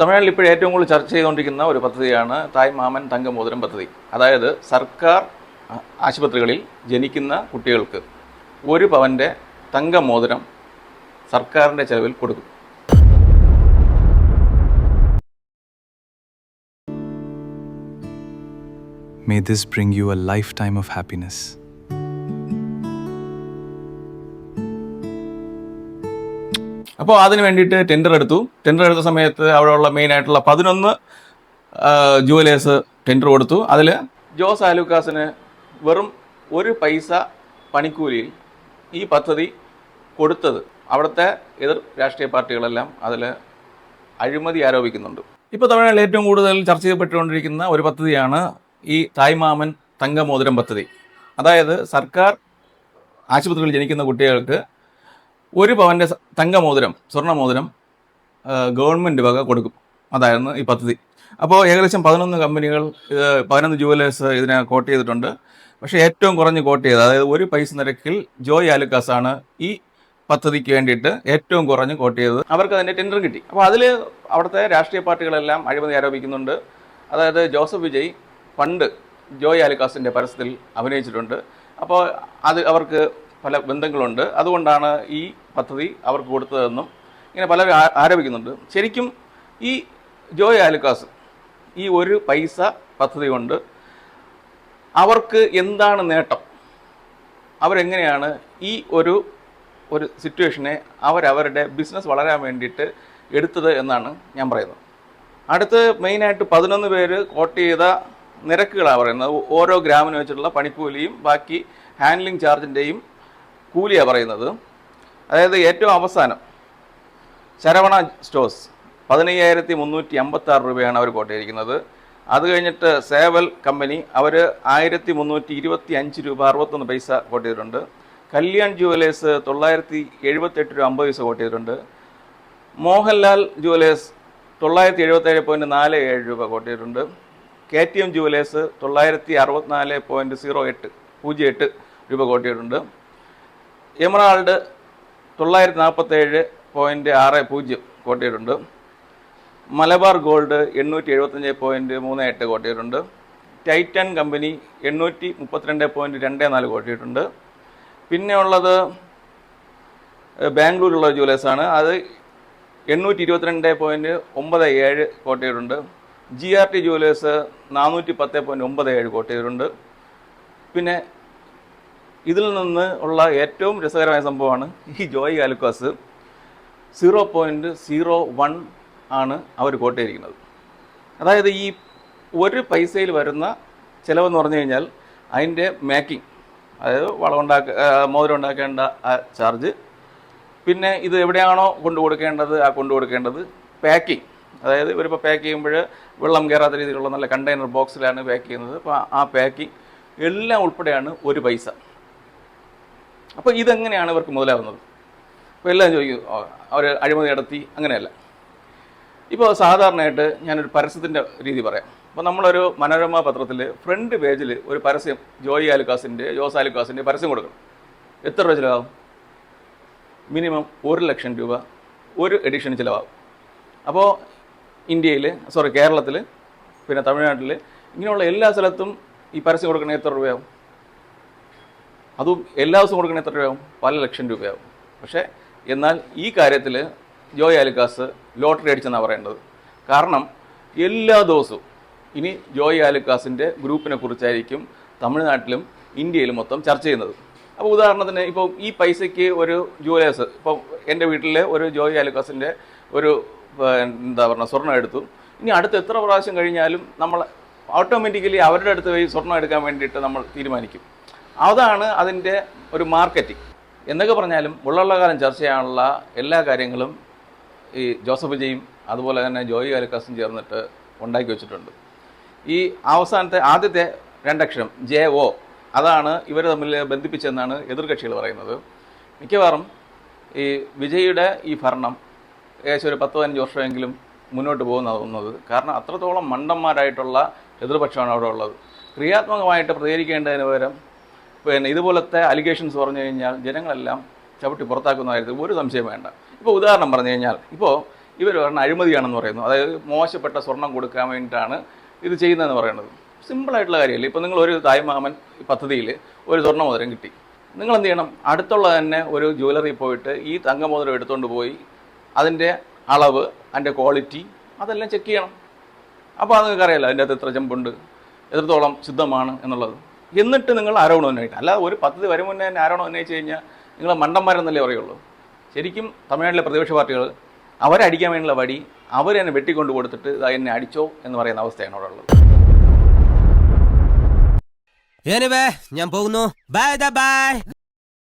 തമിഴ്നാട്ടിൽ ഇപ്പോൾ ഏറ്റവും കൂടുതൽ ചർച്ച ചെയ്തുകൊണ്ടിരിക്കുന്ന ഒരു പദ്ധതിയാണ് തായ് മാമൻ തങ്കമോതിരം പദ്ധതി. അതായത് സർക്കാർ ആശുപത്രികളിൽ ജനിക്കുന്ന കുട്ടികൾക്ക് 1 പവൻ്റെ തങ്കമോതിരം സർക്കാരിൻ്റെ ചെലവിൽ കൊടുക്കും. May this bring you a lifetime of happiness. അപ്പോൾ അതിന് വേണ്ടിയിട്ട് ടെൻഡർ എടുത്ത സമയത്ത് അവിടെയുള്ള മെയിനായിട്ടുള്ള 11 ജുവലേഴ്സ് ടെൻഡർ കൊടുത്തു. അതിൽ ജോസ് ആലുക്കാസിന് വെറും 1 പൈസ പണിക്കൂലിയിൽ ഈ പദ്ധതി കൊടുത്തത് അവിടുത്തെ എതിർ രാഷ്ട്രീയ പാർട്ടികളെല്ലാം അതിൽ അഴിമതി ആരോപിക്കുന്നുണ്ട്. ഇപ്പോൾ തമിഴ്നാട്ടിൽ ഏറ്റവും കൂടുതൽ ചർച്ച ചെയ്യപ്പെട്ടുകൊണ്ടിരിക്കുന്ന ഒരു പദ്ധതിയാണ് ഈ തായ് മാമൻ തങ്കമോതിരം പദ്ധതി. അതായത് സർക്കാർ ആശുപത്രികളിൽ ജനിക്കുന്ന കുട്ടികൾക്ക് 1 പവൻ്റെ തങ്കമോതിരം, സ്വർണ്ണമോതിരം ഗവൺമെൻറ് വക കൊടുക്കും. അതായിരുന്നു ഈ പദ്ധതി. അപ്പോൾ ഏകദേശം 11 കമ്പനികൾ, 11 ജുവലേഴ്സ് ഇതിനെ കോട്ട് ചെയ്തിട്ടുണ്ട്. പക്ഷേ ഏറ്റവും കുറഞ്ഞ് കോട്ട് ചെയ്തത്, അതായത് 1 പൈസ നിരക്കിൽ ജോയ് ആലുക്കാസാണ് ഈ പദ്ധതിക്ക് വേണ്ടിയിട്ട് ഏറ്റവും കുറഞ്ഞ് കോട്ട് ചെയ്തത്. അവർക്ക് അതിൻ്റെ ടെൻഡർ കിട്ടി. അപ്പോൾ അതിൽ അവിടുത്തെ രാഷ്ട്രീയ പാർട്ടികളെല്ലാം അഴിമതി ആരോപിക്കുന്നുണ്ട്. അതായത് ജോസഫ് വിജയ് പണ്ട് ജോയ് ആലുക്കാസിൻ്റെ പരസ്യത്തിൽ അഭിനയിച്ചിട്ടുണ്ട്. അപ്പോൾ അത് അവർക്ക് പല ബന്ധങ്ങളുണ്ട്, അതുകൊണ്ടാണ് ഈ പദ്ധതി അവർക്ക് കൊടുത്തതെന്നും ഇങ്ങനെ പലരും ആരോപിക്കുന്നുണ്ട്. ശരിക്കും ഈ ജോയ് ആലുക്കാസ് ഈ 1 പൈസ പദ്ധതി കൊണ്ട് അവർക്ക് എന്താണ് നേട്ടം, അവരെങ്ങനെയാണ് ഈ ഒരു സിറ്റുവേഷനെ അവരവരുടെ ബിസിനസ് വളരാൻ വേണ്ടിയിട്ട് എടുത്തത് എന്നാണ് ഞാൻ പറയുന്നത്. അടുത്ത് മെയിനായിട്ട് 11 പേര് കോട്ട് ചെയ്ത നിരക്കുകളാണ് പറയുന്നത്. ഓരോ ഗ്രാമിന് വെച്ചിട്ടുള്ള പണിക്കൂലിയും ബാക്കി ഹാൻഡ്ലിംഗ് ചാർജിൻ്റെയും കൂലിയാണ് പറയുന്നത്. അതായത് ഏറ്റവും അവസാനം ശരവണ സ്റ്റോഴ്സ് 15,356 രൂപയാണ് അവർ കോട്ട് ചെയ്തിരിക്കുന്നത്. അത് കഴിഞ്ഞിട്ട് സേവൽ കമ്പനി അവർ 1,325 രൂപ 61 പൈസ കോട്ട് ചെയ്തിട്ടുണ്ട്. കല്യാൺ ജുവലേഴ്സ് 978 രൂപ 50 പൈസ കോട്ട് ചെയ്തിട്ടുണ്ട്. മോഹൻലാൽ ജുവലേഴ്സ് 977.47 രൂപ കോട്ട് ചെയ്തിട്ടുണ്ട്. KTM ജുവലേഴ്സ് 964.08 രൂപ കോട്ട് ചെയ്തിട്ടുണ്ട്. എമറാൾഡ് 947.60 കോട്ട് ചെയ്തിട്ടുണ്ട്. മലബാർ ഗോൾഡ് 875.38 കോട്ട് ചെയ്തിട്ടുണ്ട്. ടൈറ്റൻ കമ്പനി 832.24 കോട്ട് ചെയ്തിട്ടുണ്ട്. പിന്നെ ഉള്ളത് ബാംഗ്ലൂരിലുള്ള ജുവലേഴ്സാണ്. അത് 822.97 കോട്ട് ചെയ്തിട്ടുണ്ട്. GRT ജുവലേഴ്സ് 410.97 കോട്ട് ചെയ്തിട്ടുണ്ട്. പിന്നെ ഇതിൽ നിന്ന് ഉള്ള ഏറ്റവും രസകരമായ സംഭവമാണ് ഈ ജോയ് ആലുക്കാസ് 0.01 ആണ് അവർ കോട്ട് ചെയ്തിരിക്കുന്നത്. അതായത് ഈ 1 പൈസയിൽ വരുന്ന ചിലവെന്ന് പറഞ്ഞു കഴിഞ്ഞാൽ അതിൻ്റെ മേക്കിംഗ്, അതായത് മോതിരം ഉണ്ടാക്കേണ്ട ആ ചാർജ്, പിന്നെ ഇത് എവിടെയാണോ കൊണ്ടു കൊടുക്കേണ്ടത് പാക്കിംഗ്, അതായത് ഇവരിപ്പോൾ പാക്ക് ചെയ്യുമ്പോൾ വെള്ളം കയറാത്ത രീതിയിലുള്ള നല്ല കണ്ടെയ്നർ ബോക്സിലാണ് പാക്ക് ചെയ്യുന്നത്. അപ്പോൾ ആ പാക്കിംഗ് എല്ലാം ഉൾപ്പെടെയാണ് 1 പൈസ. അപ്പോൾ ഇതെങ്ങനെയാണ് ഇവർക്ക് മുതലാവുന്നത്? അപ്പോൾ എല്ലാം ചോദിക്കും അവർ അഴിമതി നടത്തി. അങ്ങനെയല്ല. ഇപ്പോൾ സാധാരണയായിട്ട് ഞാനൊരു പരസ്യത്തിൻ്റെ രീതി പറയാം. അപ്പോൾ നമ്മളൊരു മനോരമ പത്രത്തിൽ ഫ്രണ്ട് പേജിൽ ഒരു പരസ്യം ജോസ് ആലുക്കാസിൻ്റെ പരസ്യം കൊടുക്കണം. എത്ര രൂപ ചിലവാകും? മിനിമം 1 ലക്ഷം രൂപ ഒരു എഡിഷൻ ചിലവാകും. അപ്പോൾ കേരളത്തിൽ, പിന്നെ തമിഴ്നാട്ടിൽ, ഇങ്ങനെയുള്ള എല്ലാ സ്ഥലത്തും ഈ പരസ്യം കൊടുക്കണേ എത്ര രൂപയാവും? അതും എല്ലാ ദിവസവും കൊടുക്കണേ എത്ര രൂപയാവും? പല ലക്ഷം രൂപയാവും. പക്ഷേ എന്നാൽ ഈ കാര്യത്തിൽ ജോയ് ആലുക്കാസ് ലോട്ടറി അടിച്ചെന്നാണ് പറയേണ്ടത്. കാരണം എല്ലാ ദിവസവും ഇനി ജോയ് ആലുക്കാസിൻ്റെ ഗ്രൂപ്പിനെ കുറിച്ചായിരിക്കും തമിഴ്നാട്ടിലും ഇന്ത്യയിലും മൊത്തം ചർച്ച ചെയ്യുന്നത്. അപ്പോൾ ഉദാഹരണത്തിന് ഇപ്പോൾ ഈ പൈസയ്ക്ക് ഒരു ജുവലേഴ്സ്, ഇപ്പോൾ എൻ്റെ വീട്ടിലെ ഒരു ജോയ് ആലുക്കാസിൻ്റെ ഒരു സ്വർണ്ണം എടുത്തു. ഇനി അടുത്ത് എത്ര പ്രാവശ്യം കഴിഞ്ഞാലും നമ്മൾ ഓട്ടോമാറ്റിക്കലി അവരുടെ അടുത്ത് പോയി സ്വർണ്ണം എടുക്കാൻ വേണ്ടിയിട്ട് നമ്മൾ തീരുമാനിക്കും. അതാണ് അതിൻ്റെ ഒരു മാർക്കറ്റിംഗ്. എന്നൊക്കെ പറഞ്ഞാലും ഉള്ള കാലം ചർച്ച ചെയ്യാനുള്ള എല്ലാ കാര്യങ്ങളും ഈ ജോസഫ് വിജയും അതുപോലെ തന്നെ ജോയ് ആലുക്കാസും ചേർന്നിട്ട് ഉണ്ടാക്കി വെച്ചിട്ടുണ്ട്. ഈ ആദ്യത്തെ 2 അക്ഷരം JO, അതാണ് ഇവർ തമ്മിൽ ബന്ധിപ്പിച്ചെന്നാണ് എതിർകക്ഷികൾ പറയുന്നത്. മിക്കവാറും ഈ വിജയുടെ ഈ ഭരണം ഏകദേശം ഒരു 10-15 വർഷമെങ്കിലും മുന്നോട്ട് പോകുന്നത്. കാരണം അത്രത്തോളം മണ്ടന്മാരായിട്ടുള്ള എതിർപക്ഷമാണ് അവിടെ ഉള്ളത്. ക്രിയാത്മകമായിട്ട് പ്രതികരിക്കേണ്ടതിന് പകരം പിന്നെ ഇതുപോലത്തെ അലിഗേഷൻസ് പറഞ്ഞു കഴിഞ്ഞാൽ ജനങ്ങളെല്ലാം ചവിട്ടി പുറത്താക്കുന്ന കാര്യത്തിൽ ഒരു സംശയം വേണ്ട. ഇപ്പോൾ ഉദാഹരണം പറഞ്ഞു കഴിഞ്ഞാൽ, ഇപ്പോൾ ഇവർ പറഞ്ഞ അഴിമതിയാണെന്ന് പറയുന്നു. അതായത് മോശപ്പെട്ട സ്വർണം കൊടുക്കാൻ വേണ്ടിയിട്ടാണ് ഇത് ചെയ്യുന്നതെന്ന് പറയുന്നത്. സിമ്പിളായിട്ടുള്ള കാര്യമല്ലേ. ഇപ്പോൾ നിങ്ങൾ ഒരു തായ്മാമൻ പദ്ധതിയിൽ ഒരു സ്വർണ്ണമോതിരം കിട്ടി, നിങ്ങൾ എന്ത് ചെയ്യണം? അടുത്തുള്ള തന്നെ ഒരു ജ്വല്ലറി പോയിട്ട് ഈ തങ്കമോതിരം എടുത്തുകൊണ്ട് പോയി അതിൻ്റെ അളവ്, അതിൻ്റെ ക്വാളിറ്റി അതെല്ലാം ചെക്ക് ചെയ്യണം. അപ്പോൾ അത് നിങ്ങൾക്ക് അറിയാമല്ലോ അതിൻ്റെ അകത്ത് എത്ര ചെമ്പുണ്ട്, എത്രത്തോളം ശുദ്ധമാണ് എന്നുള്ളത്. എന്നിട്ട് നിങ്ങൾ ആരോപണം ഉന്നയിക്കണം. അല്ലാതെ ഒരു പദ്ധതി വരും മുന്നേ തന്നെ ആരോപണം ഉന്നയിച്ച് കഴിഞ്ഞാൽ നിങ്ങൾ മണ്ടന്മാരെന്നല്ലേ പറയുള്ളൂ. ശരിക്കും തമിഴ്നാട്ടിലെ പ്രതിപക്ഷ പാർട്ടികൾ അവരെ അടിക്കാൻ വേണ്ടിയുള്ള വടി അവർ തന്നെ വെട്ടിക്കൊണ്ട് കൊടുത്തിട്ട് എന്നെ അടിച്ചോ എന്ന് പറയുന്ന അവസ്ഥയാണ് അവിടെ ഉള്ളത്. ഞാൻ പോകുന്നു. Bye bye.